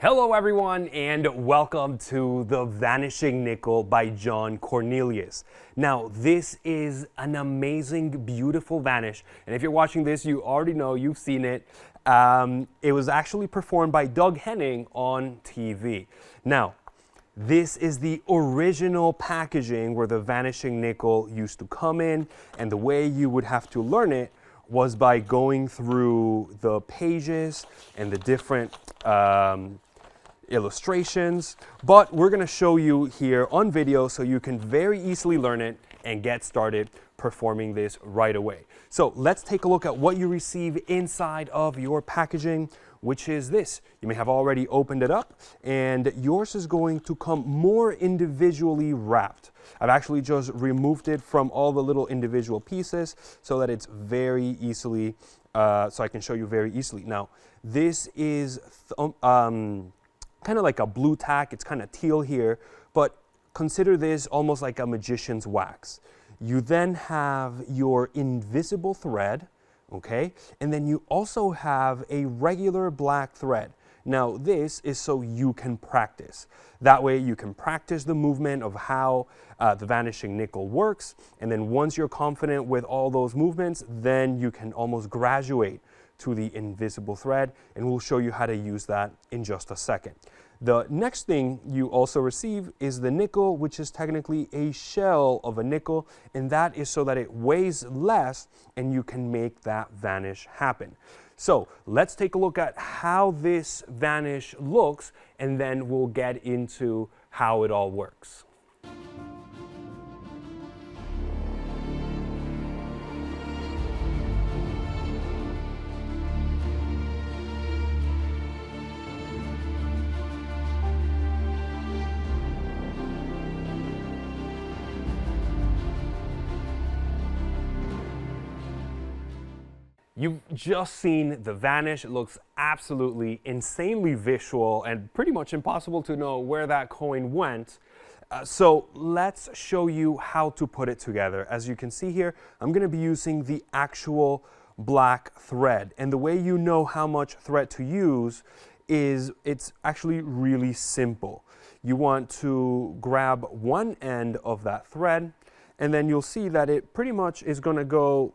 Hello everyone and welcome to The Vanishing Nickel by John Cornelius. Now this is an amazing, beautiful vanish, and if you're watching this you already know, you've seen it. It was actually performed by Doug Henning on TV. Now this is the original packaging where the Vanishing Nickel used to come in, and the way you would have to learn it was by going through the pages and the different illustrations, but we're going to show you here on video so you can very easily learn it and get started performing this right away. So let's take a look at what you receive inside of your packaging, which is this. You may have already opened it up, and yours is going to come more individually wrapped. I've actually just removed it from all the little individual pieces so that it's very easily, so I can show you very easily. Now, this is kind of like a blue tack. It's kind of teal here, but consider this almost like a magician's wax. You then have your invisible thread, okay? And then you also have a regular black thread. Now this is so you can practice. That way you can practice the movement of how the Vanishing Nickel works, and then once you're confident with all those movements, then you can almost graduate to the invisible thread, and we'll show you how to use that in just a second. The next thing you also receive is the nickel, which is technically a shell of a nickel, and that is so that it weighs less and you can make that vanish happen. So let's take a look at how this vanish looks, and then we'll get into how it all works. You've just seen the vanish. It looks absolutely insanely visual and pretty much impossible to know where that coin went. So let's show you how to put it together. As you can see here, I'm going to be using the actual black thread. And the way you know how much thread to use is it's actually really simple. You want to grab one end of that thread, and then you'll see that it pretty much is going to go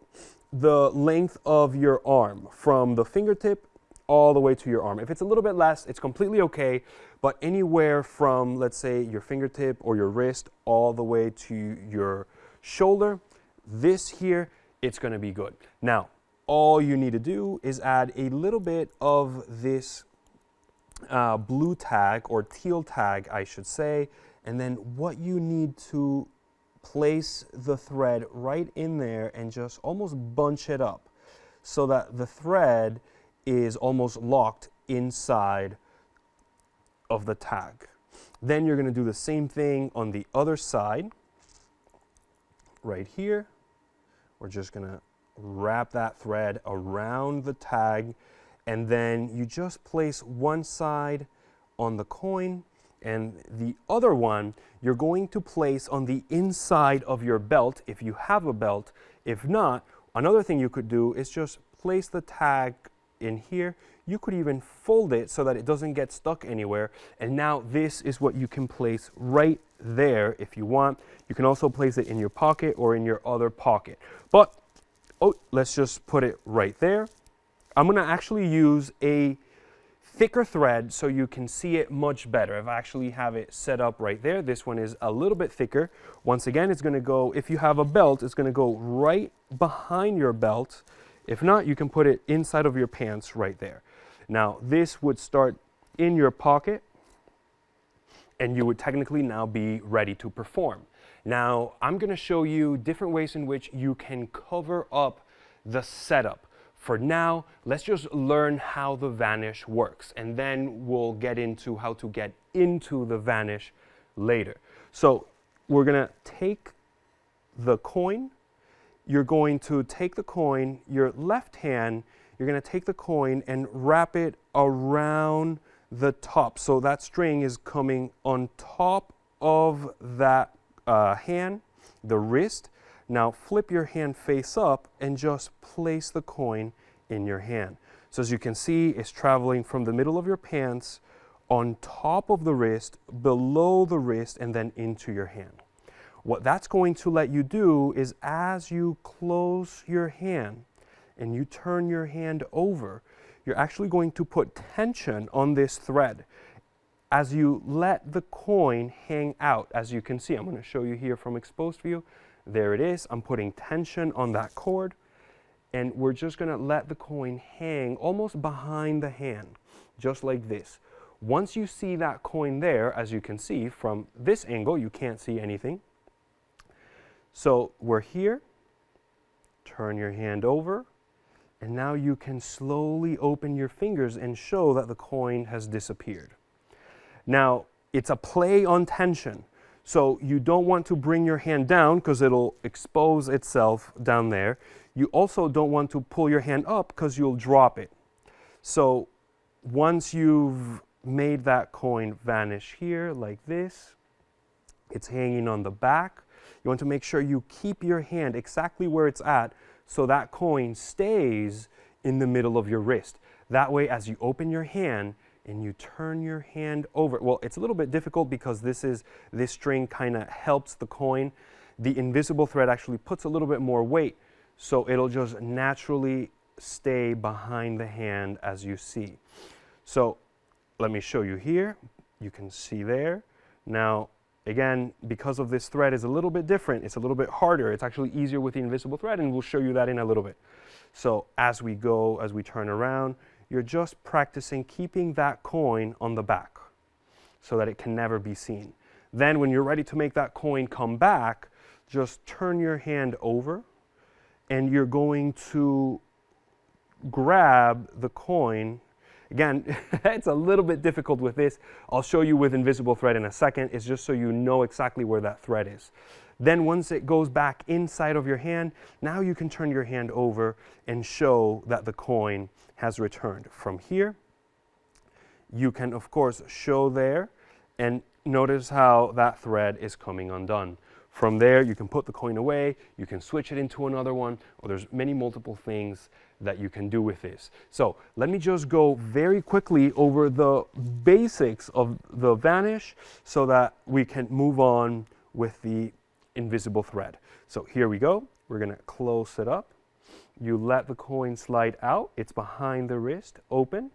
the length of your arm, from the fingertip all the way to your arm. If it's a little bit less, it's completely okay, but anywhere from, let's say, your fingertip or your wrist all the way to your shoulder, this here, it's going to be good. Now, all you need to do is add a little bit of this blue tag, or teal tag, I should say, and then what you need to place the thread right in there and just almost bunch it up so that the thread is almost locked inside of the tag. Then you're going to do the same thing on the other side. Right here, we're just going to wrap that thread around the tag, and then you just place one side on the coin, and the other one you're going to place on the inside of your belt if you have a belt. If not, another thing you could do is just place the tag in here. You could even fold it so that it doesn't get stuck anywhere. And now this is what you can place right there if you want. You can also place it in your pocket or in your other pocket. But let's just put it right there. I'm going to actually use a thicker thread so you can see it much better. I've actually have it set up right there. This one is a little bit thicker. Once again, it's going to go, if you have a belt, it's going to go right behind your belt. If not, you can put it inside of your pants right there. Now, this would start in your pocket, and you would technically now be ready to perform. Now, I'm going to show you different ways in which you can cover up the setup. For now, let's just learn how the vanish works, and then we'll get into how to get into the vanish later. So we're going to take the coin. You're going to take the coin, your left hand, you're going to take the coin and wrap it around the top. So that string is coming on top of that hand, the wrist. Now flip your hand face up and just place the coin in your hand. So as you can see, it's traveling from the middle of your pants on top of the wrist, below the wrist, and then into your hand. What that's going to let you do is as you close your hand and you turn your hand over, you're actually going to put tension on this thread. As you let the coin hang out, as you can see, I'm going to show you here from exposed view. There it is. I'm putting tension on that cord, and we're just going to let the coin hang almost behind the hand, just like this. Once you see that coin there, as you can see from this angle, you can't see anything. So we're here, turn your hand over, and now you can slowly open your fingers and show that the coin has disappeared. Now, it's a play on tension, so you don't want to bring your hand down because it'll expose itself down there. You also don't want to pull your hand up because you'll drop it. So once you've made that coin vanish here like this, it's hanging on the back. You want to make sure you keep your hand exactly where it's at so that coin stays in the middle of your wrist. That way, as you open your hand and you turn your hand over, well, it's a little bit difficult because this string kind of helps the coin. The invisible thread actually puts a little bit more weight, so it'll just naturally stay behind the hand as you see. So let me show you here. You can see there. Now, again, because of this thread is a little bit different, it's a little bit harder. It's actually easier with the invisible thread, and we'll show you that in a little bit. So as we go, as we turn around, you're just practicing keeping that coin on the back so that it can never be seen. Then when you're ready to make that coin come back, just turn your hand over, and you're going to grab the coin. Again, it's a little bit difficult with this. I'll show you with invisible thread in a second. It's just so you know exactly where that thread is. Then once it goes back inside of your hand, now you can turn your hand over and show that the coin has returned. From here, you can of course show there, and notice how that thread is coming undone. From there, you can put the coin away, you can switch it into another one, or there's many multiple things that you can do with this. So let me just go very quickly over the basics of the vanish so that we can move on with the invisible thread. So here we go. We're going to close it up. You let the coin slide out. It's behind the wrist, open.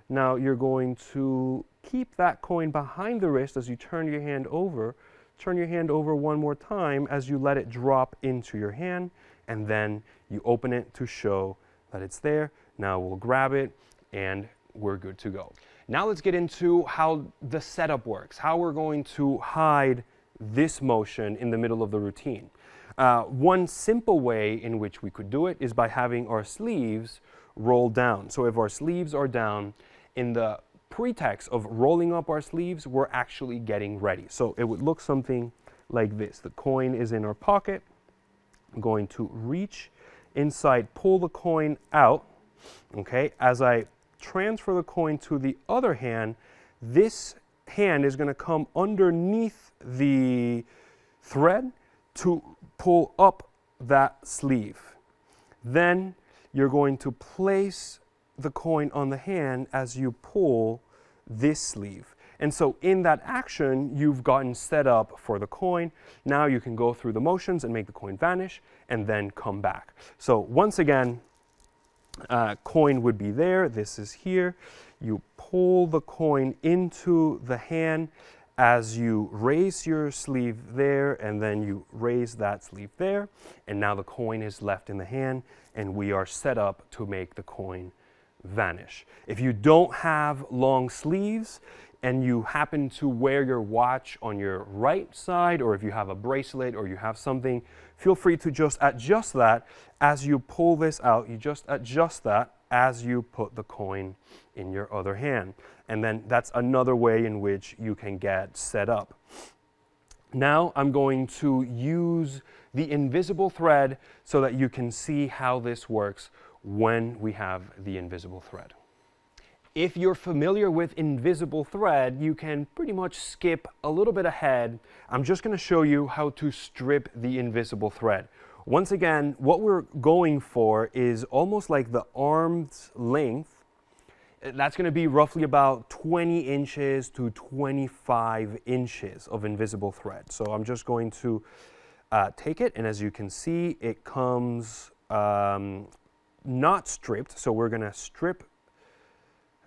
Now you're going to keep that coin behind the wrist as you turn your hand over. Turn your hand over one more time as you let it drop into your hand, and then you open it to show that it's there. Now we'll grab it and we're good to go. Now let's get into how the setup works, how we're going to hide this motion in the middle of the routine. One simple way in which we could do it is by having our sleeves roll down. So if our sleeves are down, in the pretext of rolling up our sleeves, we're actually getting ready. So it would look something like this. The coin is in our pocket. I'm going to reach inside, pull the coin out. Okay, as I transfer the coin to the other hand, this hand is going to come underneath the thread to pull up that sleeve. Then you're going to place the coin on the hand as you pull this sleeve. And so in that action, you've gotten set up for the coin. Now you can go through the motions and make the coin vanish and then come back. So once again, coin would be there. This is here. You pull the coin into the hand as you raise your sleeve there, and then you raise that sleeve there. And now the coin is left in the hand, and we are set up to make the coin vanish. If you don't have long sleeves and you happen to wear your watch on your right side, or if you have a bracelet or you have something, feel free to just adjust that as you pull this out. You just adjust that as you put the coin in your other hand. And then that's another way in which you can get set up. Now I'm going to use the invisible thread so that you can see how this works when we have the invisible thread. If you're familiar with invisible thread, you can pretty much skip a little bit ahead. I'm just going to show you how to strip the invisible thread. Once again, what we're going for is almost like the arm's length that's going to be roughly about 20 inches to 25 inches of invisible thread. So I'm just going to take it, and as you can see, it comes not stripped, so we're going to strip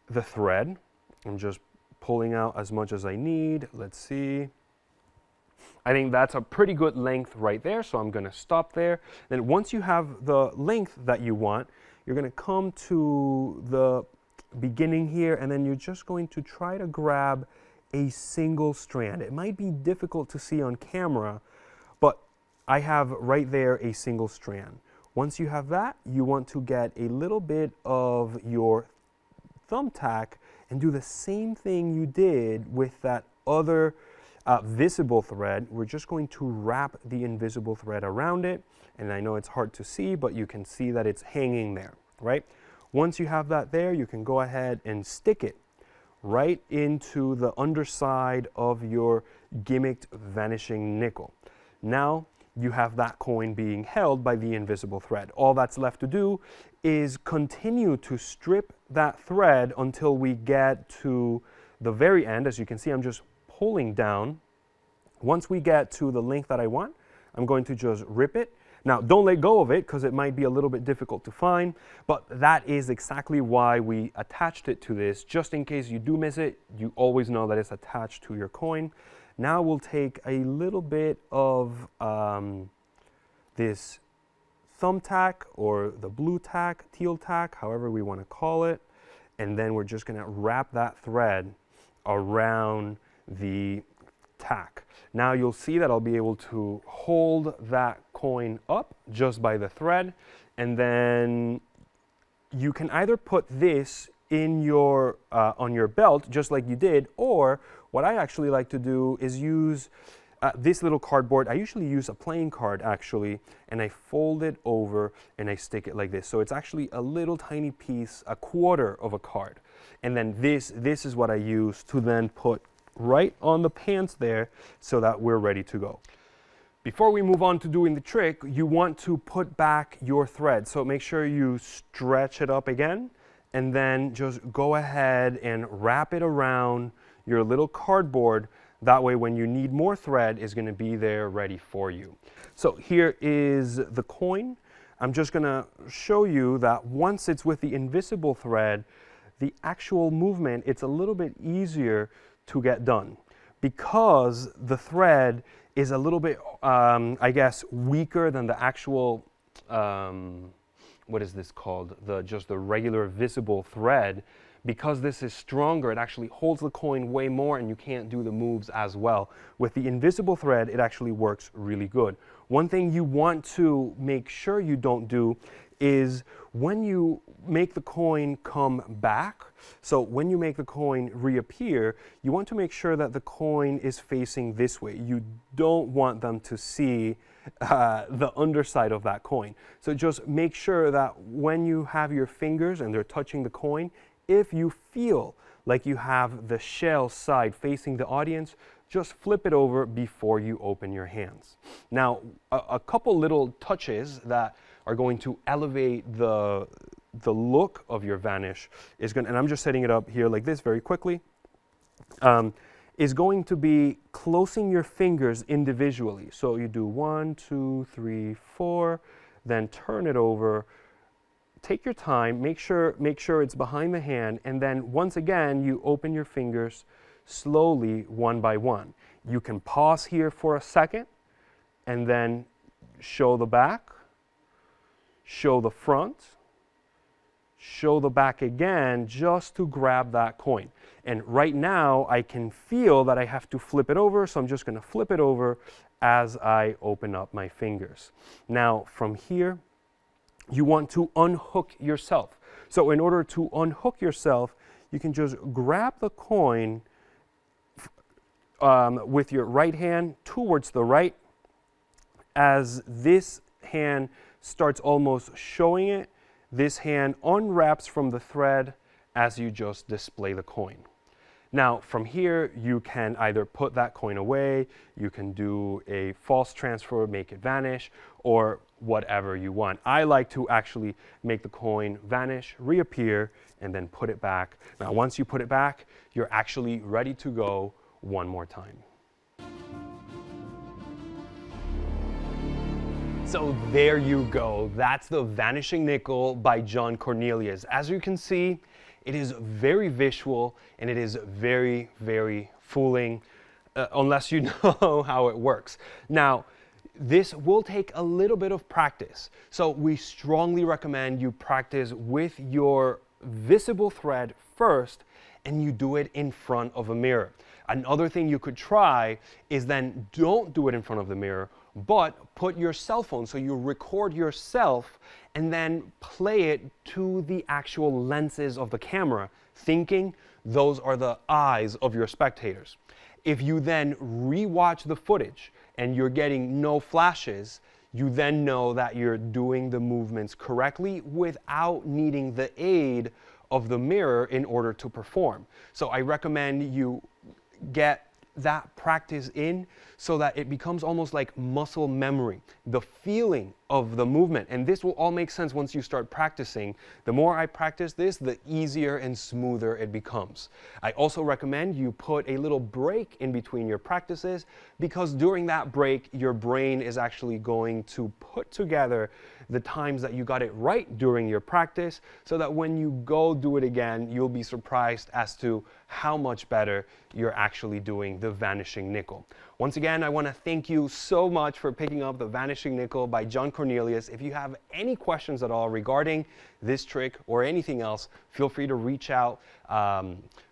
the thread. I'm just pulling out as much as I need. Let's see. I think that's a pretty good length right there, so I'm going to stop there. Then once you have the length that you want, you're going to come to the beginning here, and then you're just going to try to grab a single strand. It might be difficult to see on camera, but I have right there a single strand. Once you have that, you want to get a little bit of your thumbtack and do the same thing you did with that other visible thread. We're just going to wrap the invisible thread around it, and I know it's hard to see, but you can see that it's hanging there, right? Once you have that there, you can go ahead and stick it right into the underside of your gimmicked vanishing nickel. Now you have that coin being held by the invisible thread. All that's left to do is continue to strip that thread until we get to the very end. As you can see, I'm just pulling down. Once we get to the length that I want, I'm going to just rip it. Now, don't let go of it because it might be a little bit difficult to find, but that is exactly why we attached it to this. Just in case you do miss it, you always know that it's attached to your coin. Now we'll take a little bit of this thumbtack or the blue tack, teal tack, however we want to call it, and then we're just going to wrap that thread around the tack. Now you'll see that I'll be able to hold that coin up just by the thread, and then you can either put this in your on your belt just like you did, or what I actually like to do is use this little cardboard. I usually use a playing card actually, and I fold it over and I stick it like this. So it's actually a little tiny piece, a quarter of a card. And then this is what I use to then put right on the pants there so that we're ready to go. Before we move on to doing the trick, you want to put back your thread. So make sure you stretch it up again, and then just go ahead and wrap it around your little cardboard. That way when you need more thread, it's going to be there ready for you. So here is the coin. I'm just going to show you that once it's with the invisible thread, the actual movement, it's a little bit easier to get done because the thread is a little bit, I guess, weaker than the actual, what is this called? Just the regular visible thread. Because this is stronger, it actually holds the coin way more and you can't do the moves as well. With the invisible thread, it actually works really good. One thing you want to make sure you don't do is when you make the coin come back, so when you make the coin reappear, you want to make sure that the coin is facing this way. You don't want them to see the underside of that coin. So just make sure that when you have your fingers and they're touching the coin, if you feel like you have the shell side facing the audience, just flip it over before you open your hands. Now, a couple little touches that are going to elevate the look of your vanish is going, and I'm just setting it up here like this very quickly, is going to be closing your fingers individually. So you do 1, 2, 3, 4, then turn it over. Take your time, make sure it's behind the hand, and then once again you open your fingers slowly one by one. You can pause here for a second and then show the back, show the front, show the back again just to grab that coin. And right now I can feel that I have to flip it over, so I'm just going to flip it over as I open up my fingers. Now from here, you want to unhook yourself. So in order to unhook yourself, you can just grab the coin with your right hand towards the right. As this hand starts almost showing it, this hand unwraps from the thread as you just display the coin. Now, from here, you can either put that coin away, you can do a false transfer, make it vanish, or whatever you want. I like to actually make the coin vanish, reappear, and then put it back. Now, once you put it back, you're actually ready to go one more time. So there you go. That's the Vanishing Nickel by John Cornelius. As you can see, it is very visual and it is very, very fooling, unless you know how it works. Now, this will take a little bit of practice. So we strongly recommend you practice with your visible thread first, and you do it in front of a mirror. Another thing you could try is then don't do it in front of the mirror, but put your cell phone, so you record yourself and then play it to the actual lenses of the camera, thinking those are the eyes of your spectators. If you then re-watch the footage and you're getting no flashes, you then know that you're doing the movements correctly without needing the aid of the mirror in order to perform. So I recommend you get that practice in so that it becomes almost like muscle memory, the feeling of the movement. And this will all make sense once you start practicing. The more I practice this, the easier and smoother it becomes. I also recommend you put a little break in between your practices, because during that break, your brain is actually going to put together the times that you got it right during your practice, so that when you go do it again, you'll be surprised as to how much better you're actually doing the Vanishing Nickel. Once again, I want to thank you so much for picking up the Vanishing Nickel by John Cornelius. If you have any questions at all regarding this trick or anything else, feel free to reach out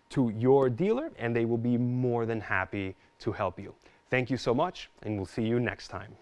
to your dealer and they will be more than happy to help you. Thank you so much, and we'll see you next time.